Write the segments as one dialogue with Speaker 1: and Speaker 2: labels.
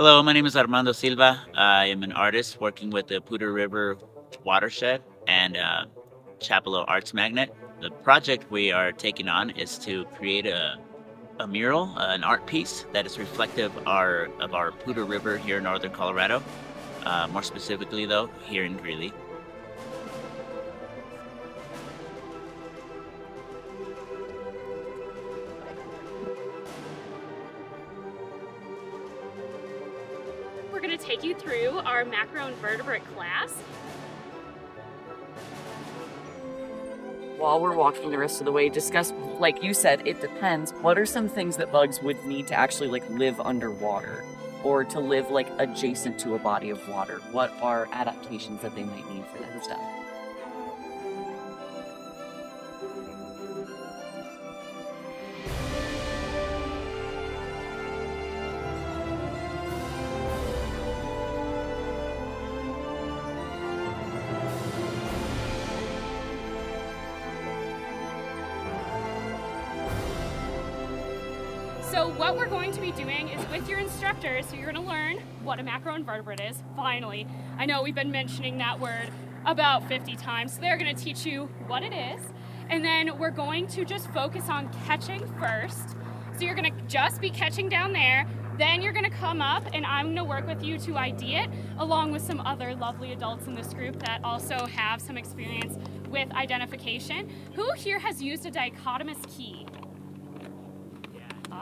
Speaker 1: Hello, my name is Armando Silva. I am an artist working with the Poudre River Watershed and Chappelow Arts Magnet. The project we are taking on is to create a mural, an art piece that is reflective of our Poudre River here in northern Colorado, more specifically though, here in Greeley.
Speaker 2: We're going to take you through our macroinvertebrate class.
Speaker 3: While we're walking the rest of the way, discuss, like you said, it depends. What are some things that bugs would need to actually live underwater or to live adjacent to a body of water? What are adaptations that they might need for that stuff?
Speaker 2: So what we're going to be doing is with your instructors, so you're going to learn what a macroinvertebrate is, finally. I know we've been mentioning that word about 50 times, so they're going to teach you what it is. And then we're going to just focus on catching first. So you're going to just be catching down there, then you're going to come up and I'm going to work with you to ID it, along with some other lovely adults in this group that also have some experience with identification. Who here has used a dichotomous key?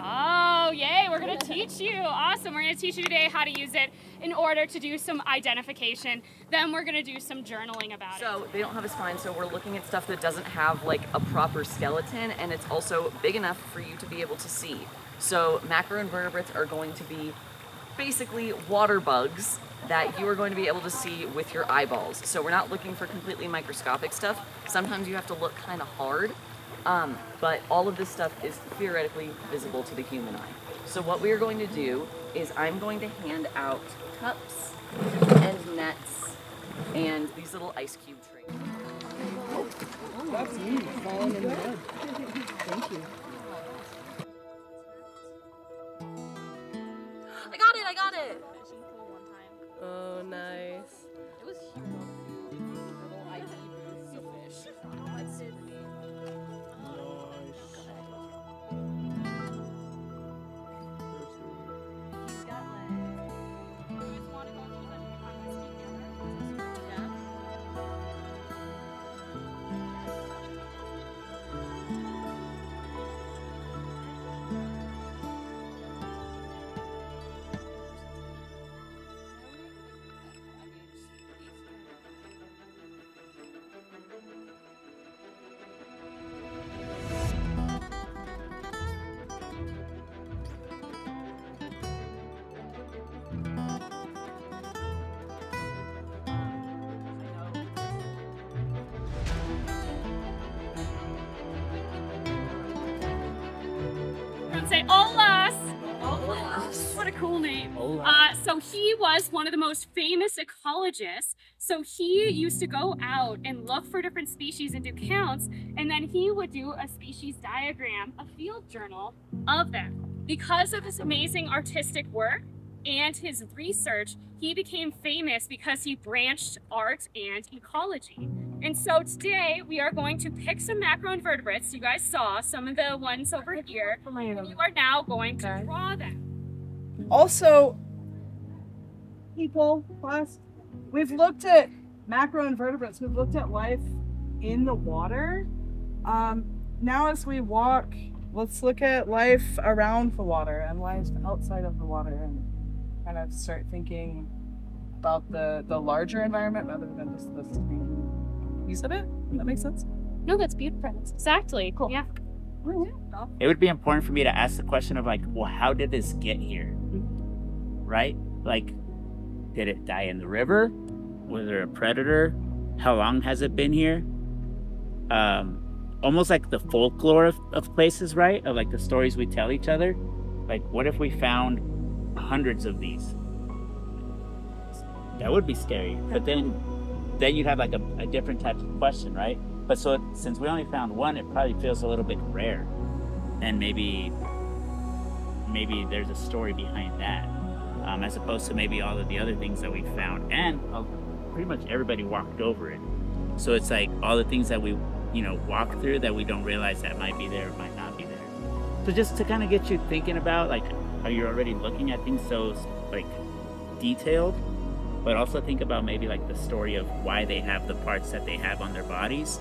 Speaker 2: Oh, yay, we're going to teach you. Awesome. We're going to teach you today how to use it in order to do some identification. Then we're going to do some journaling about it.
Speaker 3: So they don't have a spine, so we're looking at stuff that doesn't have a proper skeleton, and it's also big enough for you to be able to see. So macroinvertebrates are going to be basically water bugs that you are going to be able to see with your eyeballs. So we're not looking for completely microscopic stuff. Sometimes you have to look kind of hard. But all of this stuff is theoretically visible to the human eye. So what we are going to do is I'm going to hand out cups and nets and these little ice cube trays.
Speaker 4: Oh, that's me falling in the mud. Thank you.
Speaker 3: I got it!
Speaker 4: Oh, nice.
Speaker 3: It was huge. Little ice cube fish.
Speaker 2: Say Olas. Olas. What a cool name. So he was one of the most famous ecologists. So he used to go out and look for different species and do counts, and then he would do a species diagram, a field journal of them. Because of his amazing artistic work and his research, he became famous because he branched art and ecology. And so today we are going to pick some macroinvertebrates. You guys saw some of the ones over here. And you are now going to draw them.
Speaker 4: Also, class, we've looked at macroinvertebrates. We've looked at life in the water. Now as we walk, let's look at life around the water and life outside of the water and kind of start thinking about the larger environment rather than just this tiny piece of it. Does that make sense?
Speaker 2: No, that's beautiful. Exactly.
Speaker 4: Cool.
Speaker 2: Yeah.
Speaker 1: It would be important for me to ask the question of well, how did this get here? Right? Did it die in the river? Was there a predator? How long has it been here? Almost like the folklore of places, right? Of the stories we tell each other. What if we found hundreds of these? That would be scary. But then you'd have a different type of question, right? But so since we only found one, it probably feels a little bit rare. And maybe there's a story behind that. as opposed to maybe all of the other things that we found. And pretty much everybody walked over it. So it's like all the things that we, walk through that we don't realize that might be there, might not be there. So just to kind of get you thinking about, like, how you're already looking at things so, like, detailed, but also think about maybe, like, the story of why they have the parts that they have on their bodies,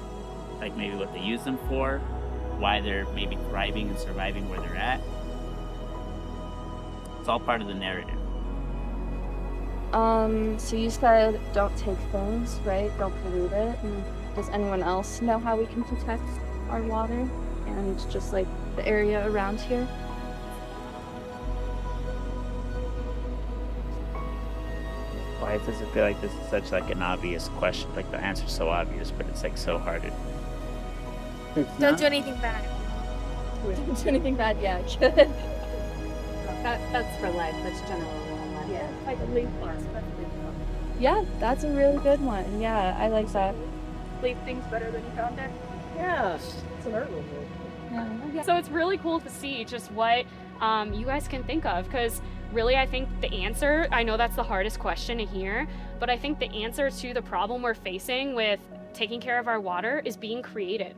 Speaker 1: like maybe what they use them for, why they're maybe thriving and surviving where they're at. It's all part of the narrative.
Speaker 5: So you said don't take things, right? Don't pollute it. And does anyone else know how we can protect our water and just like the area around here?
Speaker 1: Why does it feel like this is such like an obvious question? Like the answer's so obvious, but it's like so hard to...
Speaker 5: Don't do anything bad. Don't do anything bad, yeah, good.
Speaker 2: That's for life, that's general. Yeah, like a leaf forest.
Speaker 5: Yeah, that's a really good one. Yeah, I like that.
Speaker 2: Leave things better than you found it.
Speaker 3: Yeah, it's an art movement.
Speaker 5: Yeah.
Speaker 2: So it's really cool to see just what you guys can think of, because really I think the answer, I know that's the hardest question to hear, but I think the answer to the problem we're facing with taking care of our water is being creative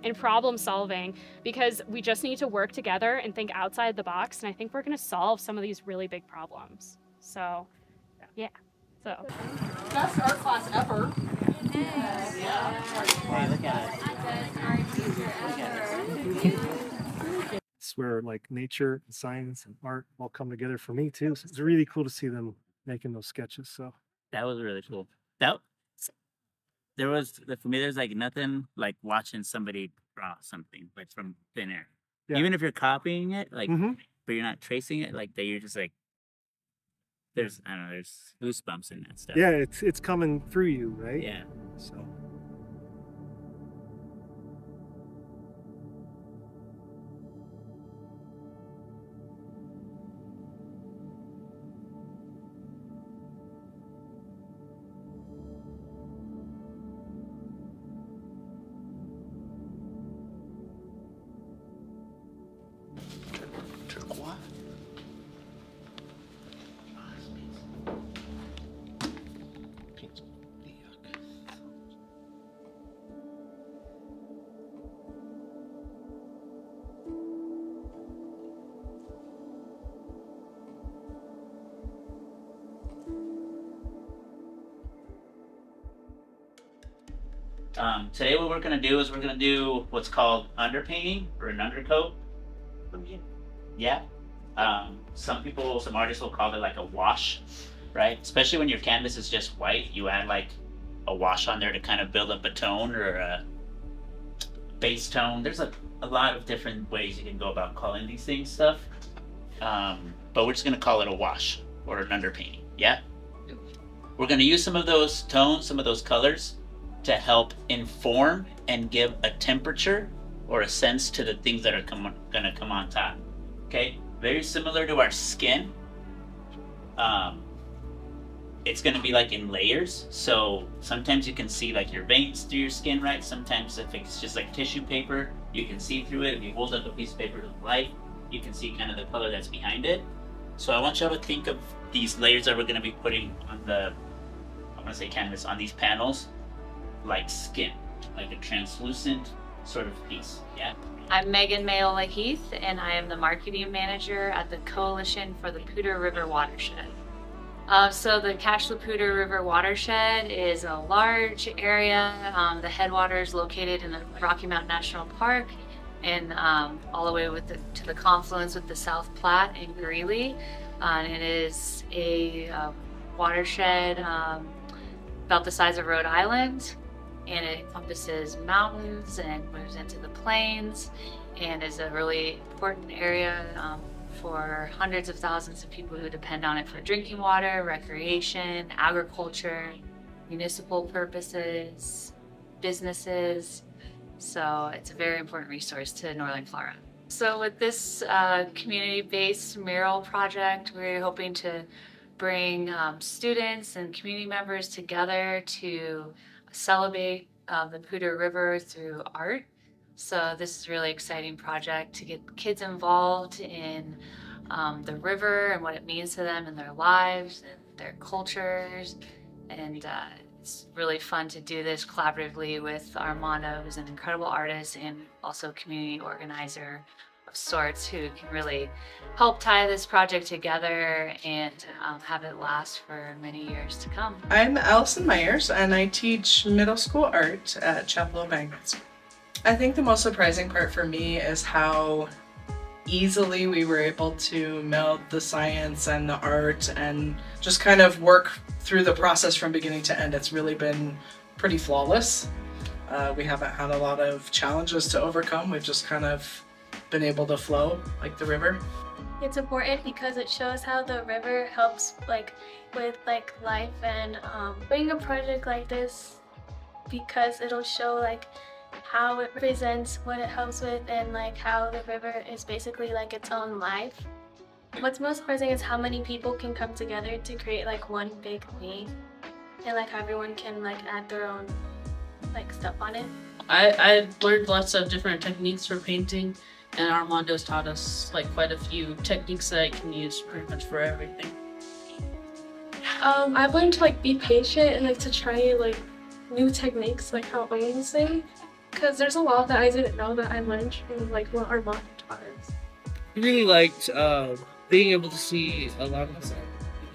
Speaker 2: and problem solving, because we just need to work together and think outside the box, and I think we're going to solve some of these really big problems. So, yeah. So.
Speaker 3: Best art class ever.
Speaker 1: Hey, look at it.
Speaker 6: It's where like nature and science and art all come together for me too. So it's really cool to see them making those sketches. So
Speaker 1: That was really cool. For me, there's like nothing like watching somebody draw something like from thin air.
Speaker 6: Yeah.
Speaker 1: Even if you're copying it, like,
Speaker 6: Mhm.
Speaker 1: but you're not tracing it, like that you're just like, there's goosebumps in that stuff.
Speaker 6: yeah, it's coming through you, right?
Speaker 1: Yeah.
Speaker 6: So
Speaker 1: Today what we're going to do is we're going to do what's called underpainting or an undercoat. Yeah. Some artists will call it like a wash, right? Especially when your canvas is just white, you add like a wash on there to kind of build up a tone or a base tone. There's a lot of different ways you can go about calling these things stuff. But we're just going to call it a wash or an underpainting. Yeah. We're going to use some of those tones, some of those colors, to help inform and give a temperature or a sense to the things that are gonna come on top. Okay, very similar to our skin. It's gonna be like in layers. So sometimes you can see like your veins through your skin, right? Sometimes if it's just like tissue paper, you can see through it. If you hold up a piece of paper to the light, you can see kind of the color that's behind it. So I want y'all to think of these layers that we're gonna be putting on the, I wanna say canvas, on these panels, like skin, like a translucent sort of piece. Yeah.
Speaker 7: I'm Megan Mayola Heath, and I am the marketing manager at the Coalition for the Poudre River Watershed. So the Poudre River Watershed is a large area. The headwaters located in the Rocky Mountain National Park, and all the way to the confluence with the South Platte and Greeley. And it is a watershed about the size of Rhode Island. And it encompasses mountains and moves into the plains, and is a really important area for hundreds of thousands of people who depend on it for drinking water, recreation, agriculture, municipal purposes, businesses. So it's a very important resource to Northern Florida. So with this community-based mural project, we're hoping to bring students and community members together to celebrate the Poudre River through art. So this is a really exciting project to get kids involved in the river and what it means to them in their lives and their cultures. And it's really fun to do this collaboratively with Armando, who's an incredible artist and also community organizer of sorts, who can really help tie this project together and have it last for many years to come.
Speaker 8: I'm Alison Myers, and I teach middle school art at Chappelow Magnet School. I think the most surprising part for me is how easily we were able to meld the science and the art and just kind of work through the process from beginning to end. It's really been pretty flawless. We haven't had a lot of challenges to overcome. We've just kind of been able to flow like the river.
Speaker 9: It's important because it shows how the river helps with life, and doing a project like this because it'll show how it represents what it helps with, and how the river is basically its own life. What's most surprising is how many people can come together to create one big thing, and everyone can add their own stuff on it.
Speaker 10: I learned lots of different techniques for painting, and Armando's taught us quite a few techniques that I can use pretty much for everything.
Speaker 9: I've learned to be patient and to try new techniques how Owen was saying, because there's a lot that I didn't know that I learned from what Armando taught us.
Speaker 11: I really liked being able to see a lot of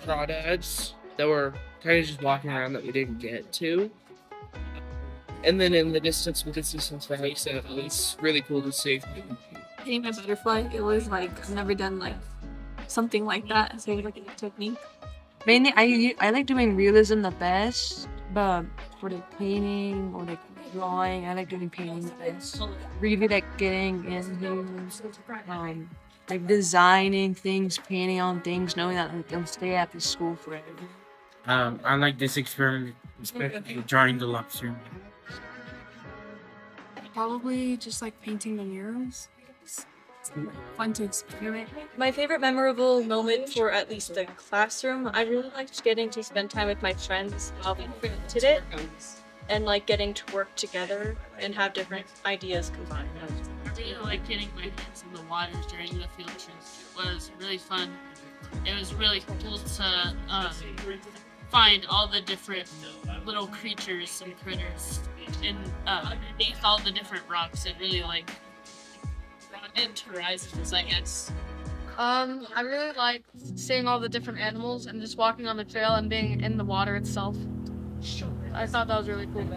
Speaker 11: crawdads that were kind of just walking around that we didn't get to. And then in the distance we could see some snakes, and it was really cool to see.
Speaker 12: Painting a butterfly, it was I've never done something like that, so a new technique.
Speaker 13: Mainly I like doing realism the best, but for the painting or drawing, I like doing painting the best. Really getting into designing things, painting on things, knowing that they'll stay at the school forever.
Speaker 11: I like this experiment, especially drawing the lobster.
Speaker 12: Probably just painting the murals. It's fun to experiment.
Speaker 14: My favorite memorable moment for at least the classroom, I really liked getting to spend time with my friends while we created it, and getting to work together and have different ideas combined.
Speaker 10: I really like getting my hands in the water during the field trips. It was really fun. It was really cool to find all the different little creatures and critters and beneath all the different rocks. It really into horizons, I guess.
Speaker 12: I really like seeing all the different animals and just walking on the trail and being in the water itself. I thought that was really cool.